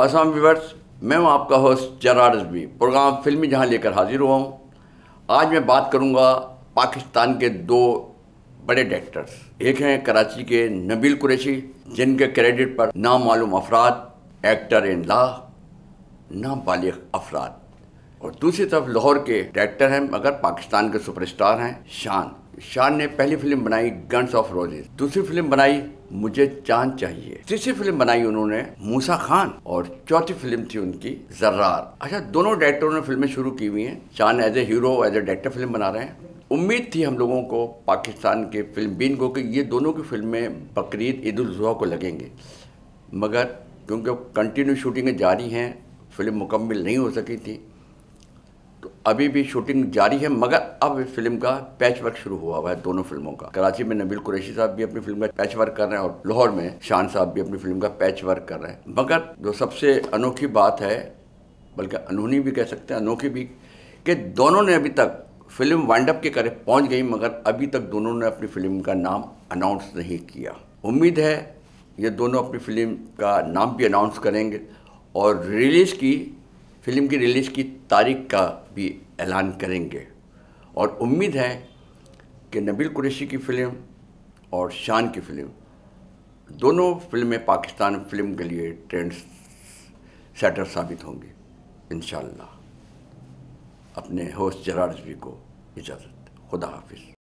अस्सलाम व्यूअर्स, मैं हूं आपका होस्ट जरार रिजवी। प्रोग्राम फिल्मी जहां लेकर हाजिर हुआ हूं। आज मैं बात करूंगा पाकिस्तान के दो बड़े डायरेक्टर्स। एक हैं कराची के नबील कुरैशी, जिनके क्रेडिट पर नामालूम अफराद, एक्टर इन ला, नाबालिग अफराद। और दूसरी तरफ लाहौर के डायरेक्टर हैं मगर पाकिस्तान के सुपरस्टार हैं शान ने पहली फिल्म बनाई गन्स ऑफ रोजेस, दूसरी फिल्म बनाई मुझे चांद चाहिए, तीसरी फिल्म बनाई उन्होंने मूसा खान और चौथी फिल्म थी उनकी जर्रार। अच्छा, दोनों डायरेक्टरों ने फिल्में शुरू की हुई हैं। Shaan as a hero, as a director film बना रहे हैं। उम्मीद थी हम लोगों को, पाकिस्तान के फिल्म बीन को, कि ये दोनों की फिल्में बकरीद ईद उल जुहा को लगेंगे, मगर क्योंकि कंटिन्यू शूटिंगें जारी हैं, फिल्म मुकम्मल नहीं हो सकी थी, तो अभी भी शूटिंग जारी है। मगर अब फिल्म का पैच वर्क शुरू हुआ है दोनों फिल्मों का। कराची में नबील कुरैशी साहब भी अपनी फिल्म का पैच वर्क कर रहे हैं और लाहौर में शान साहब भी अपनी फिल्म का पैच वर्क कर रहे हैं। मगर जो सबसे अनोखी बात है, बल्कि अनहोनी भी कह सकते हैं, अनोखी भी, कि दोनों ने अभी तक फिल्म वाइंड अप के करीब पहुँच गई, मगर अभी तक दोनों ने अपनी फिल्म का नाम अनाउंस नहीं किया। उम्मीद है ये दोनों अपनी फिल्म का नाम भी अनाउंस करेंगे और फिल्म की रिलीज़ की तारीख का भी ऐलान करेंगे। और उम्मीद है कि नबील कुरैशी की फ़िल्म और शान की फ़िल्म, दोनों फिल्में पाकिस्तान फिल्म के लिए ट्रेंड सेटर साबित होंगी इंशाअल्लाह। अपने होस्ट जरार रिजवी को इजाज़त। खुदा हाफिज़।